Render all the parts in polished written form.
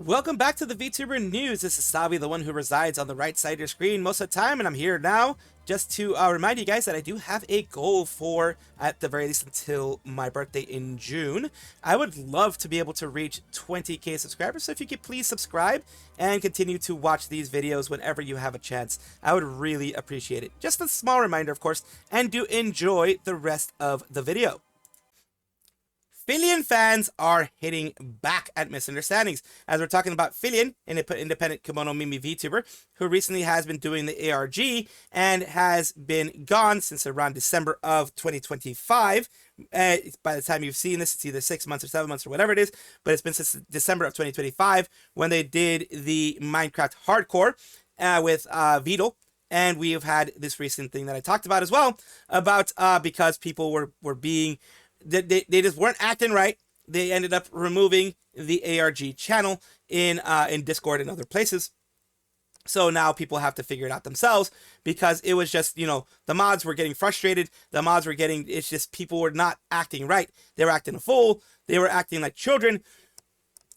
Welcome back to the VTuber News. This is Salvi, the one who resides on the right side of your screen most of the time, and I'm here now just to remind you guys that I do have a goal for, at the very least, until my birthday in June. I would love to be able to reach 20k subscribers, so if you could please subscribe and continue to watch these videos whenever you have a chance, I would really appreciate it. Just a small reminder, of course, and do enjoy the rest of the video. Filian fans are hitting back at misunderstandings. As we're talking about Filian, an independent kimono mimi VTuber, who recently has been doing the ARG and has been gone since around December of 2025. By the time you've seen this, it's either 6 months or 7 months or whatever it is, but it's been since December of 2025 when they did the Minecraft Hardcore with Vidal. And we have had this recent thing that I talked about as well, about because people were being... They just weren't acting right. They ended up removing the ARG channel in Discord and other places. So now people have to figure it out themselves, because it was just, you know, the mods were getting frustrated. The mods were getting, it's just people were not acting right. They were acting a fool. They were acting like children.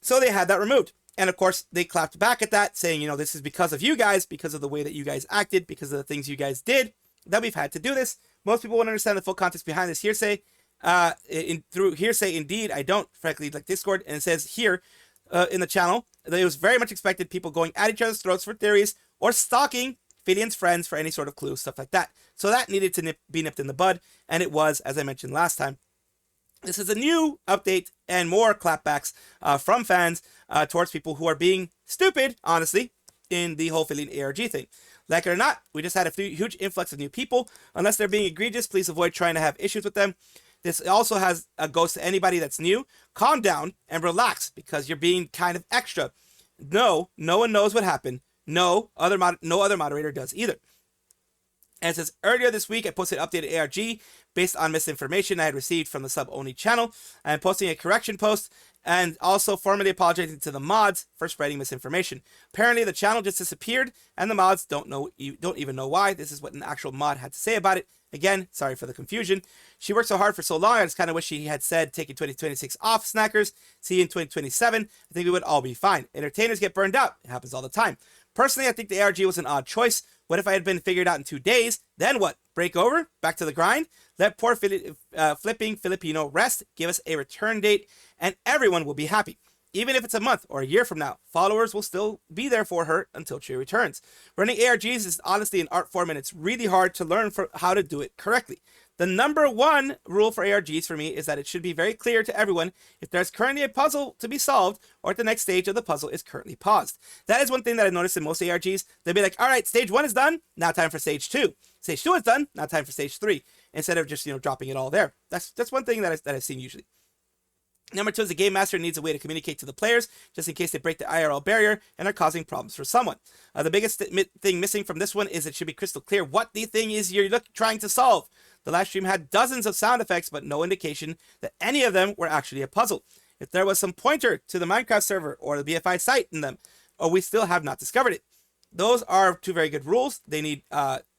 So they had that removed. And of course, they clapped back at that, saying, you know, this is because of you guys, because of the way that you guys acted, because of the things you guys did, that we've had to do this. Most people won't understand the full context behind this hearsay. Through hearsay, indeed, I don't, frankly, like Discord, and it says here in the channel that it was very much expected people going at each other's throats for theories or stalking Filian's friends for any sort of clue, stuff like that. So that needed to be nipped in the bud, and it was, as I mentioned last time. This is a new update and more clapbacks from fans towards people who are being stupid, honestly, in the whole Filian ARG thing. Like it or not, we just had a huge influx of new people. Unless they're being egregious, please avoid trying to have issues with them. This also goes to anybody that's new. Calm down and relax, because you're being kind of extra. No one knows what happened. No other moderator does either. And it says, earlier this week, I posted an updated ARG based on misinformation I had received from the sub-only channel. I am posting a correction post and also formally apologizing to the mods for spreading misinformation. Apparently, the channel just disappeared, and the mods don't even know why. This is what an actual mod had to say about it. Again, sorry for the confusion. She worked so hard for so long, I just kind of wish she had said, taking 2026 off, snackers. See you in 2027. I think we would all be fine. Entertainers get burned out. It happens all the time. Personally, I think the ARG was an odd choice. What if I had been figured out in 2 days? Then what? Break over? Back to the grind? Let poor flipping Filipino rest, give us a return date, and everyone will be happy. Even if it's a month or a year from now, followers will still be there for her until she returns. Running ARGs is honestly an art form, and it's really hard to learn how to do it correctly. The number one rule for ARGs for me is that it should be very clear to everyone if there's currently a puzzle to be solved or if the next stage of the puzzle is currently paused. That is one thing that I've noticed in most ARGs. They'll be like, all right, stage 1 is done, now time for stage 2. Stage 2 is done, now time for stage 3. Instead of just, you know, dropping it all there. That's one thing that I've seen usually. Number 2 is the game master needs a way to communicate to the players, just in case they break the IRL barrier and are causing problems for someone. The biggest thing missing from this one is it should be crystal clear what the thing is you're trying to solve. The live stream had dozens of sound effects, but no indication that any of them were actually a puzzle. If there was some pointer to the Minecraft server or the BFI site in them, we still have not discovered it. Those are 2 very good rules. They need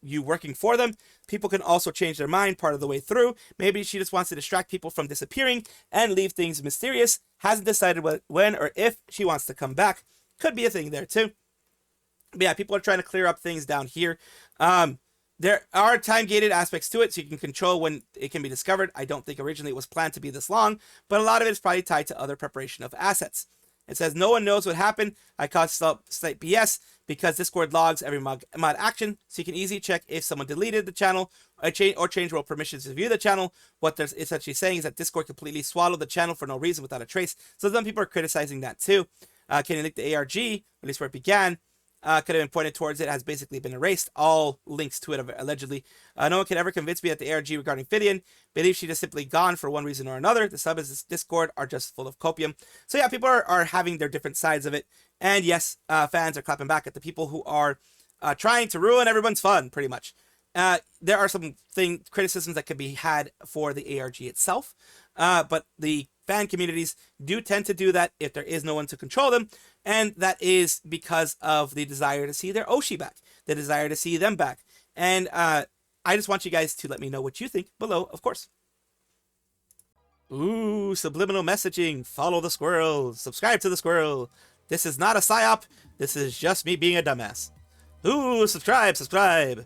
you working for them. People can also change their mind part of the way through. Maybe she just wants to distract people from disappearing and leave things mysterious. Hasn't decided when or if she wants to come back. Could be a thing there too. But yeah, people are trying to clear up things down here. There are time-gated aspects to it, so you can control when it can be discovered. I don't think originally it was planned to be this long, but a lot of it is probably tied to other preparation of assets. It says, no one knows what happened. I caused slight BS because Discord logs every mod action, so you can easily check if someone deleted the channel or changed role permissions to view the channel. What they're essentially saying is that Discord completely swallowed the channel for no reason without a trace. So some people are criticizing that too. Can you link the ARG, at least where it began? Could have been pointed towards it, has basically been erased. All links to it, allegedly. No one can ever convince me that the ARG regarding Filian believes she just simply gone for one reason or another. The subs Discord are just full of copium. So yeah, people are having their different sides of it. And yes, fans are clapping back at the people who are trying to ruin everyone's fun, pretty much. There are some criticisms that could be had for the ARG itself. But the fan communities do tend to do that if there is no one to control them, and that is because of the desire to see their Oshi back, the desire to see them back. And I just want you guys to let me know what you think below, of course. Ooh, subliminal messaging. Follow the squirrel. Subscribe to the squirrel. This is not a psyop. This is just me being a dumbass. Ooh, subscribe.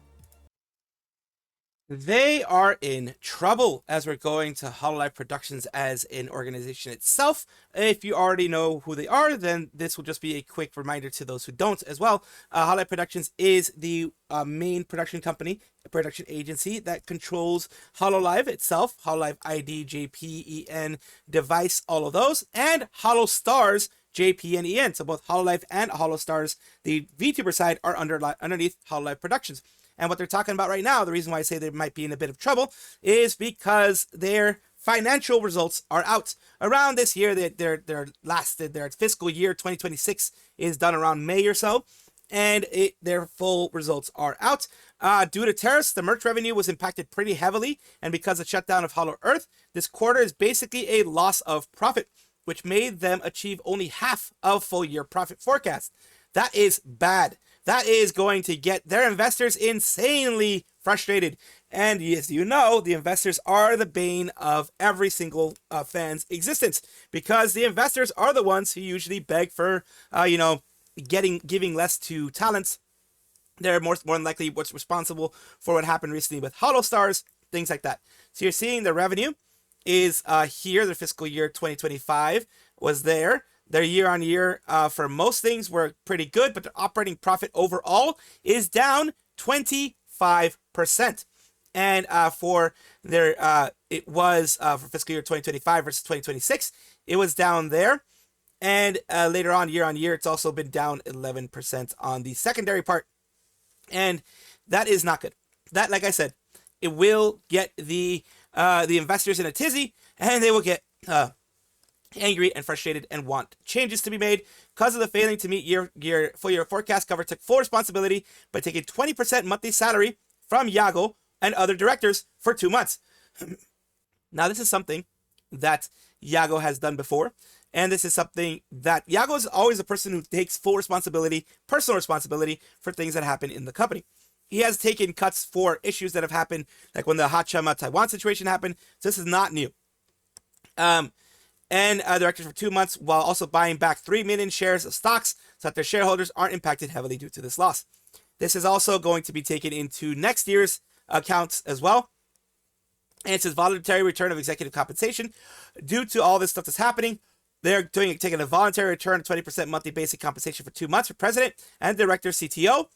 They are in trouble as we're going to Hololive Productions as an organization itself. If you already know who they are, then this will just be a quick reminder to those who don't as well. Hololive Productions is the main production company, production agency that controls Hololive itself, Hololive ID, JP, EN, device, all of those, and Holostars, JP and EN. So both Hololive and Holostars, the VTuber side, are underneath Hololive Productions. And what they're talking about right now, the reason why I say they might be in a bit of trouble, is because their financial results are out. Around this year, their fiscal year 2026 is done around May or so, and their full results are out. Due to tariffs, the merch revenue was impacted pretty heavily, and because of the shutdown of Hololive, this quarter is basically a loss of profit, which made them achieve only half of full year profit forecast. That is bad. That is going to get their investors insanely frustrated. And as you know, the investors are the bane of every single fan's existence, because the investors are the ones who usually beg for, giving less to talents. They're more than likely what's responsible for what happened recently with Holostars, things like that. So you're seeing the revenue is here. Their fiscal year 2025 was there. Their year-on-year for most things were pretty good, but their operating profit overall is down 25%. And for their, it was for fiscal year 2025 versus 2026, it was down there. And later on, year-on-year, it's also been down 11% on the secondary part. And that is not good. That, like I said, it will get the investors in a tizzy, and they will get angry and frustrated and want changes to be made. Because of the failing to meet your full year forecast, gov't took full responsibility by taking 20% monthly salary from Yagoo and other directors for 2 months. Now, this is something that Yagoo has done before, and this is something that Yagoo is always a person who takes full responsibility, personal responsibility for things that happen in the company. He has taken cuts for issues that have happened, like when the Hachama Taiwan situation happened. So this is not new. And directors for 2 months, while also buying back 3 million shares of stocks so that their shareholders aren't impacted heavily due to this loss. This is also going to be taken into next year's accounts as well. And it says voluntary return of executive compensation. Due to all this stuff that's happening, they're taking a voluntary return of 20% monthly basic compensation for 2 months for president and director CTO.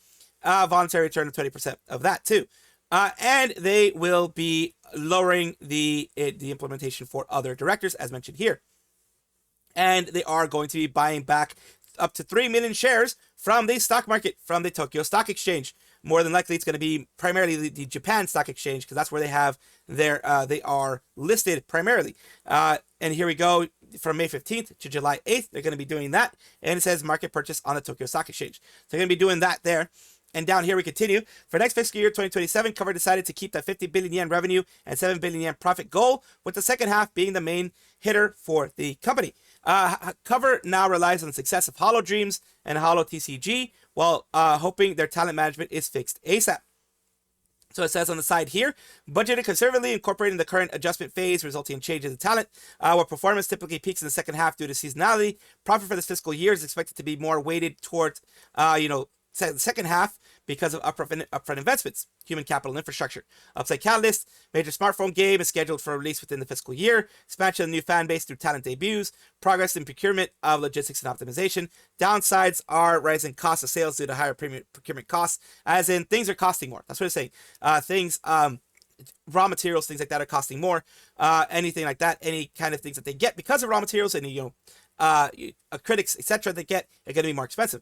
Voluntary return of 20% of that too. And they will be lowering the implementation for other directors, as mentioned here. And they are going to be buying back up to 3 million shares from the stock market, from the Tokyo Stock Exchange. More than likely, it's going to be primarily the Japan Stock Exchange, because that's where they have they are listed primarily. And here we go, from May 15th to July 8th, they're going to be doing that. And it says market purchase on the Tokyo Stock Exchange. So they're going to be doing that there. And down here we continue. For next fiscal year 2027, Cover decided to keep that 50 billion yen revenue and 7 billion yen profit goal, with the second half being the main hitter for the company. Cover now relies on the success of Holo Dreams and Holo TCG, while hoping their talent management is fixed ASAP. So it says on the side here, budgeted conservatively, incorporating the current adjustment phase, resulting in changes in talent, where performance typically peaks in the second half due to seasonality. Profit for this fiscal year is expected to be more weighted towards, the second half because of upfront investments, human capital and infrastructure. Upside Catalyst, major smartphone game, is scheduled for release within the fiscal year. Expansion of the new fan base through talent debuts. Progress in procurement of logistics and optimization. Downsides are rising costs of sales due to higher procurement costs, as in things are costing more. That's what it's saying. Raw materials, things like that are costing more. Anything like that, any kind of things that they get because of raw materials, and critics, etc., they get are going to be more expensive.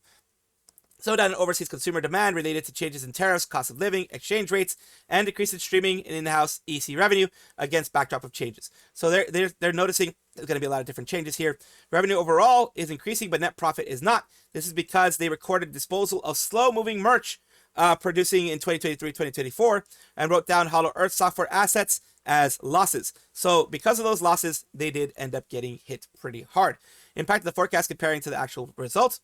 So down in overseas consumer demand related to changes in tariffs, cost of living, exchange rates, and decrease in streaming and in-house EC revenue against backdrop of changes. So they're noticing there's going to be a lot of different changes here. Revenue overall is increasing, but net profit is not. This is because they recorded disposal of slow-moving merch producing in 2023-2024 and wrote down Hololive software assets as losses. So because of those losses, they did end up getting hit pretty hard. Impact of the forecast comparing to the actual results.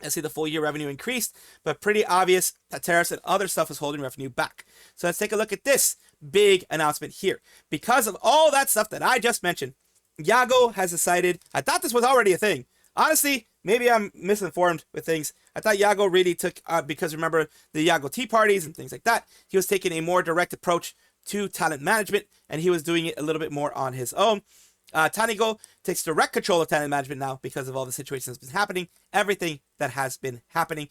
I see the full year revenue increased, but pretty obvious that tariffs and other stuff is holding revenue back. So let's take a look at this big announcement here. Because of all that stuff that I just mentioned, Yagoo has decided, I thought this was already a thing. Honestly, maybe I'm misinformed with things. I thought Yagoo really took, because remember the Yagoo tea parties and things like that, he was taking a more direct approach to talent management, and he was doing it a little bit more on his own. TAKEOVER takes direct control of talent management now because of all the situations that's been happening, everything that has been happening.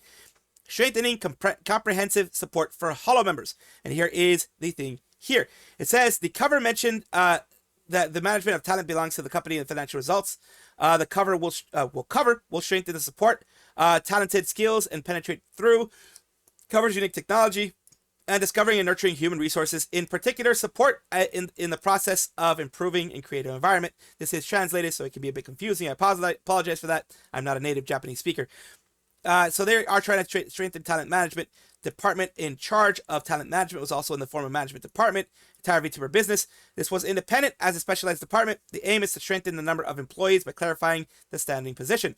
Strengthening comprehensive support for Holo members. And here is the thing here. It says the cover mentioned that the management of talent belongs to the company and financial results. The cover will strengthen the support, talented skills, and penetrate through. Covers unique technology and discovering and nurturing human resources, in particular support in the process of improving and creative environment. This is translated, so it can be a bit confusing. I apologize for that. I'm not a native Japanese speaker. So they are trying to strengthen talent management. Department in charge of talent management was also in the former management department, entire vtuber business. This was independent as a specialized department. The aim is to strengthen the number of employees by clarifying the standing position.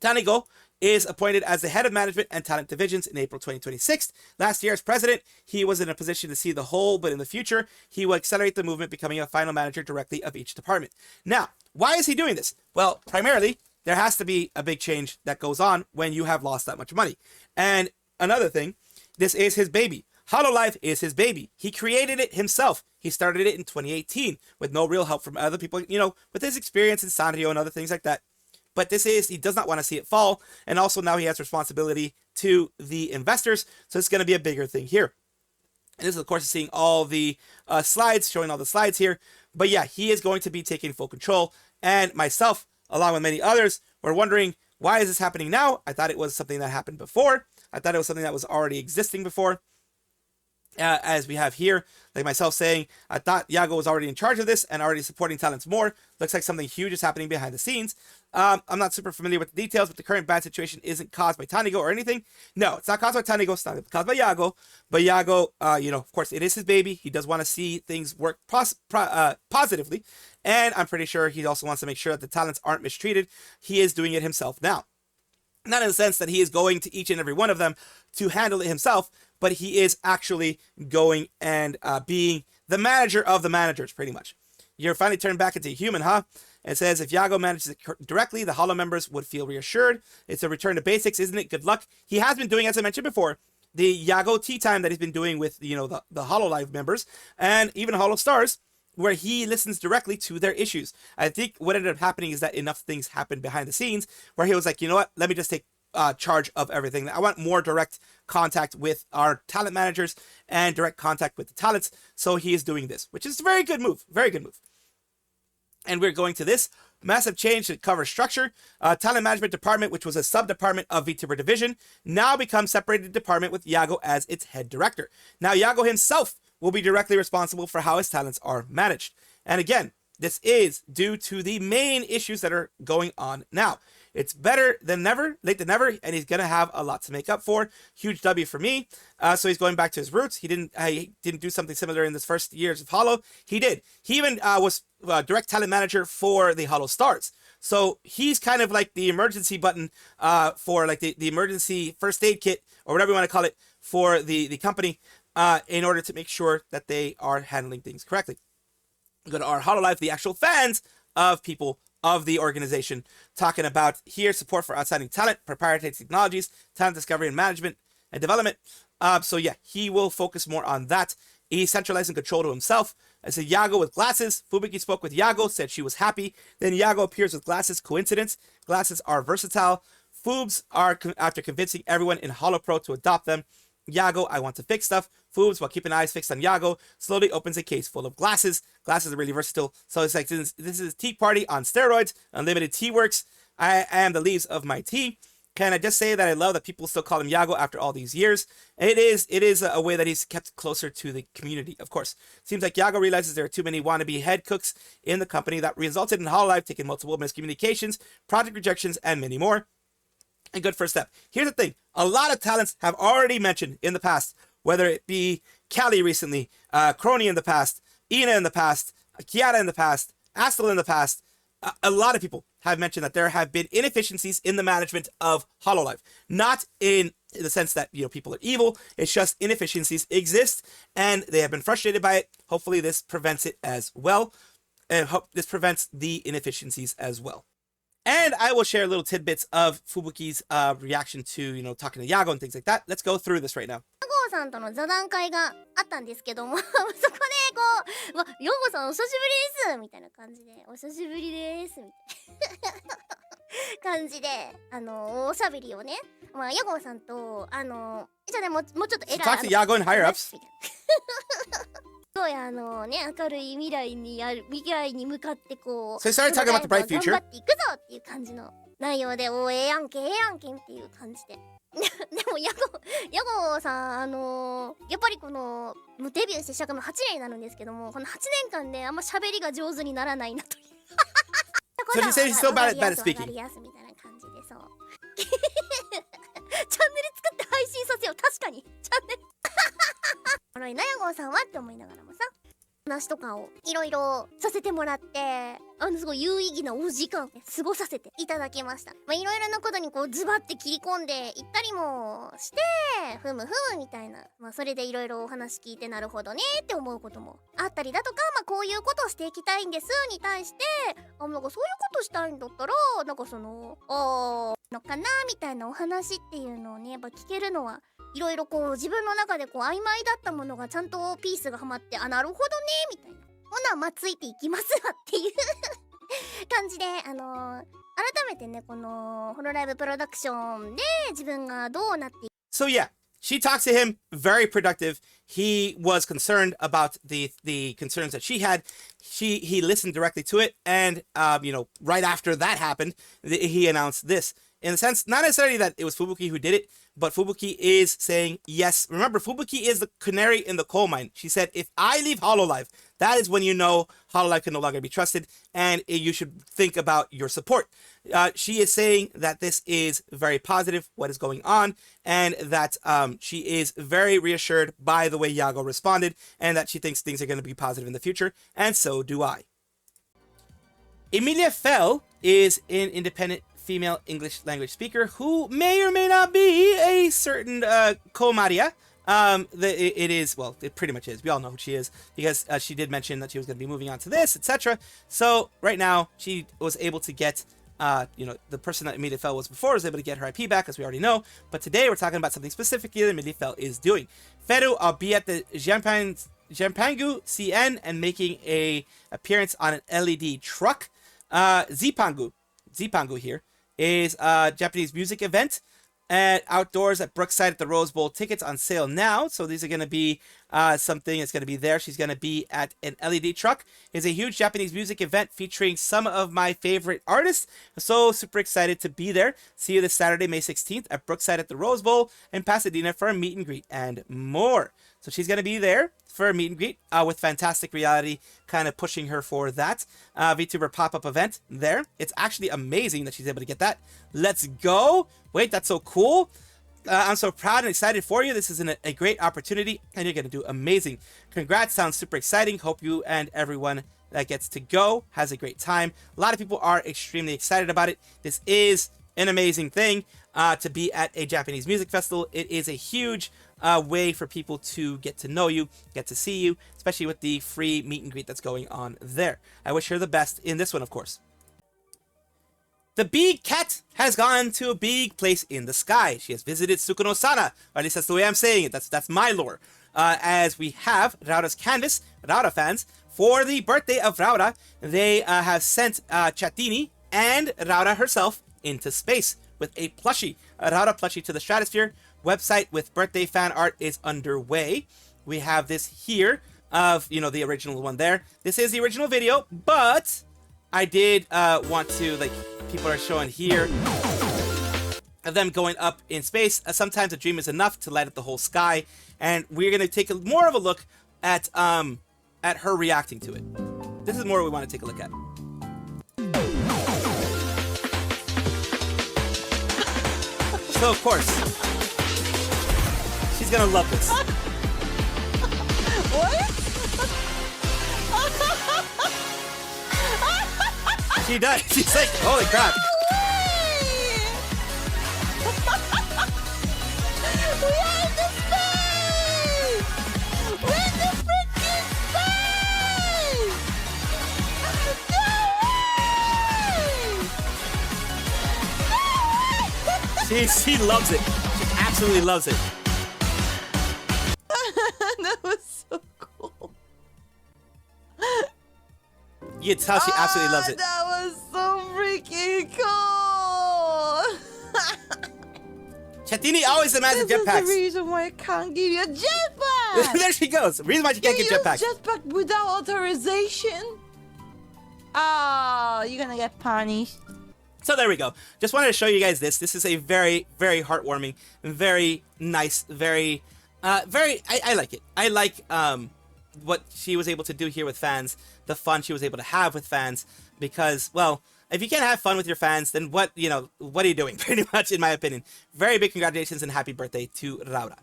TAKEOVER is appointed as the head of management and talent divisions in April 2026. Last year as president, he was in a position to see the whole, but in the future, he will accelerate the movement, becoming a final manager directly of each department. Now, why is he doing this? Well, primarily, there has to be a big change that goes on when you have lost that much money. And another thing, this is his baby. Hololive is his baby. He created it himself. He started it in 2018 with no real help from other people, with his experience in Sanrio and other things like that. But he does not want to see it fall. And also now he has responsibility to the investors. So it's going to be a bigger thing here. And this is, of course, seeing all the slides, showing all the slides here. But yeah, he is going to be taking full control. And myself, along with many others, were wondering, why is this happening now? I thought it was something that happened before. I thought it was something that was already existing before. As we have here, like myself saying, I thought Yagoo was already in charge of this and already supporting talents more. Looks like something huge is happening behind the scenes. I'm not super familiar with the details, but the current bad situation isn't caused by TAKEOVER or anything. No, it's not caused by TAKEOVER. It's not caused by Yagoo. But Yagoo, of course, it is his baby. He does want to see things work positively. And I'm pretty sure he also wants to make sure that the talents aren't mistreated. He is doing it himself now. Not in the sense that he is going to each and every one of them to handle it himself, but he is actually going and being the manager of the managers, pretty much. You're finally turned back into a human, huh? It says, if Yagoo manages it directly, the Holo members would feel reassured. It's a return to basics, isn't it? Good luck. He has been doing, as I mentioned before, the Yagoo tea time that he's been doing with, the Hololive members, and even Holo Stars, where he listens directly to their issues. I think what ended up happening is that enough things happened behind the scenes where he was like, you know what, let me just take charge of everything. I want more direct contact with our talent managers and direct contact with the talents. So he is doing this, which is a very good move. Very good move. And we're going to this massive change to cover structure. Talent management department, which was a sub-department of vtuber division, now becomes separated department with Yagoo as its head director. Now Yagoo himself will be directly responsible for how his talents are managed. And again, this is due to the main issues that are going on now. It's better than never, late than never, and he's going to have a lot to make up for. Huge W for me. So he's going back to his roots. He didn't do something similar in his first years of Holo. He did. He even was direct talent manager for the Holo Stars. So he's kind of like the emergency button for like the emergency first aid kit, or whatever you want to call it, for the company in order to make sure that they are handling things correctly. Go to our Hololive, the actual fans of people of the organization, talking about here support for outstanding talent, proprietary technologies, talent discovery and management and development. So yeah, he will focus more on that. He's centralizing control to himself. I said Yagoo with glasses. Fubuki spoke with Yagoo, said she was happy. Then Yagoo appears with glasses. Coincidence? Glasses are versatile. Fubes are after convincing everyone in HoloPro to adopt them. Yagoo, I want to fix stuff. Fubes, while keeping eyes fixed on Yagoo, slowly opens a case full of glasses. Glasses are really versatile. So it's like, this is tea party on steroids. Unlimited tea works. I am the leaves of my tea. Can I just say that I love that people still call him Yagoo after all these years? It is a way that he's kept closer to the community, of course. Seems like Yagoo realizes there are too many wannabe head cooks in the company that resulted in Hololive taking multiple miscommunications, project rejections, and many more. And good first step. Here's the thing. A lot of talents have already mentioned in the past, whether it be Callie recently, Crony in the past, Ina in the past, Kiara in the past, Astel in the past. A lot of people have mentioned that there have been inefficiencies in the management of Hololive. Not in the sense that, people are evil. It's just inefficiencies exist and they have been frustrated by it. Hopefully this prevents it as well. And this prevents the inefficiencies as well. And I will share little tidbits of Fubuki's reaction to, you know, talking to Yagoo and things like that. Let's go through this right now. ヤゴさんとの座談会があったんですけどもそこでこう「ヤゴさんお久しぶりです」みたいな感じで「お久しぶりです」みたいな感じでおしゃべりをね、まあ、ヤゴさんとじゃあねもうちょっとSo talk to Yagoo and higher ups. すごいね明るい未来に向かってこう So he started talking about the bright future. 頑張っていくぞっていう感じの内容でええやんけっていう感じででもヤゴさんやっぱりこのもうデビューしてしゃがむ8年になるんですけども、この8年間であんま喋りが上手にならないなというSo she said he's still bad at speaking. みたいな感じでそうチャンネル作って配信させよう。確かにチャンネルおもろいなヤゴさんはって思いながらもさ、話とかをいろいろさせてもらってすごい有意義なお時間を過ごさせていただきました。まあいろいろなことにこうズバって切り込んでいったりもしてふむみたいな、まあそれでいろいろお話聞いてなるほどねって思うこともあったりだとか、まあこういうことをしていきたいんですに対してなんかそういうことしたいんだったらなんかのかなみたいなお話っていうのをねやっぱ聞けるのはいろいろこう自分の中でこう曖昧だったものがちゃんとピースがはまってなるほどねみたいなほなまあついていきますわっていう感じで改めてねこのホロライブプロダクションで自分がどうなっていく So yeah, she talks to him, very productive. He was concerned about the concerns that she had. He listened directly to it, and you know, right after that happened, he announced this. In the sense, not necessarily that it was Fubuki who did it, but Fubuki is saying yes. Remember, Fubuki is the canary in the coal mine. She said, if I leave Hololive, that is when you know Hololive can no longer be trusted, and you should think about your support. She is saying that this is very positive, what is going on, and that she is very reassured by the way Yagoo responded, and that she thinks things are going to be positive in the future, and so do I. Emilya Fell is an independent female English language speaker who may or may not be a certain mariya. It is, well, it pretty much is. We all know who she is because she did mention that she was going to be moving on to this, etc. So right now she was able to get, you know, the person that Emilya Fell was before was able to get her IP back, as we already know. But today we're talking about something specifically that Emilya Fell is doing. Feru will be at the Jampangu CN and making a appearance on an LED truck. Zipangu here is a Japanese music event at outdoors at Brookside at the Rose Bowl. Tickets on sale now, so these are going to be something that's going to be there. She's going to be at an LED truck. It's a huge Japanese music event featuring some of my favorite artists. So super excited to be there. See you this Saturday, May 16th at Brookside at the Rose Bowl in Pasadena for a meet and greet and more. So she's going to be there for a meet and greet with Fantastic Reality kind of pushing her for that VTuber pop-up event there. It's actually amazing that she's able to get that. Let's go. Wait, that's so cool. I'm so proud and excited for you. This is a great opportunity and you're going to do amazing. Congrats. Sounds super exciting. Hope you and everyone that gets to go has a great time. A lot of people are extremely excited about it. This is an amazing thing to be at a Japanese music festival. It is a huge way for people to get to know you, get to see you, especially with the free meet and greet that's going on there. I wish her the best in this one, of course. The big cat has gone to a big place in the sky. She has visited Sukuno-sana, or at least that's the way I'm saying it. That's my lore. As we have Raora's canvas, Raora fans, for the birthday of Raora, they have sent Chattini and Raora herself into space with a plushie, a Raora plushie to the stratosphere. Website with birthday fan art is underway. We have this here of, you know, the original one there. This is the original video, but I did want to, like, people are showing here of them going up in space. Sometimes a dream is enough to light up the whole sky, and we're gonna take more of a look at her reacting to it. This is more what we want to take a look at. So of course, she's gonna love this. What? She does. She's like, holy crap. We are in the space! We're in the freaking space! No way! She loves it. She absolutely loves it. That was so cool. You can tell she absolutely loves it. That was so freaking cool. Chattini always imagines This is the jetpacks. reason why I can't give you a jetpack. There she goes. The reason why she can't get jetpacks. Jetpack without authorization. Oh, you're gonna get punished. So there we go. Just wanted to show you guys this. This is a very, very heartwarming, very nice, very, I like it. I like what she was able to do here with fans, the fun she was able to have with fans, because, well, if you can't have fun with your fans, then what are you doing, pretty much, in my opinion. Very big congratulations and happy birthday to Raora.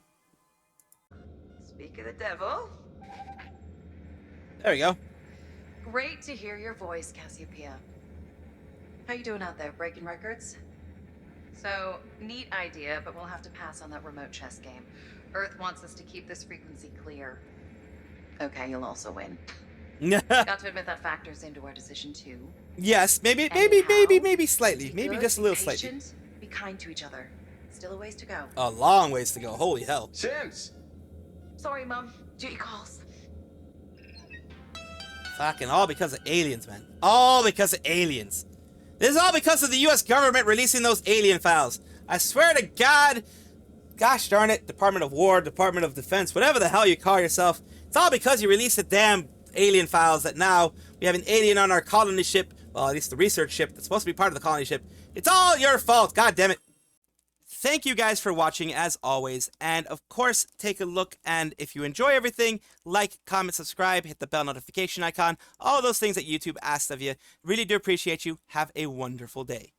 Speak of the devil. There we go. Great to hear your voice, Cassiopeia. How you doing out there, breaking records? So, neat idea, but we'll have to pass on that remote chess game. Earth wants us to keep this frequency clear. Okay, you'll also win. Got to admit that factors into our decision too. Yes, maybe slightly. Maybe just a little slightly. Patient, be kind to each other. Still a ways to go. A long ways to go. Holy hell. Sims! Sorry, Mom. Duty calls. Fucking all because of aliens, man. All because of aliens. This is all because of the US government releasing those alien files. I swear to God, gosh darn it, Department of War, Department of Defense, whatever the hell you call yourself, it's all because you released the damn alien files that now we have an alien on our colony ship, well, at least the research ship that's supposed to be part of the colony ship. It's all your fault, god damn it. Thank you guys for watching, as always, and of course, take a look, and if you enjoy everything, like, comment, subscribe, hit the bell notification icon, all those things that YouTube asks of you. Really do appreciate you. Have a wonderful day.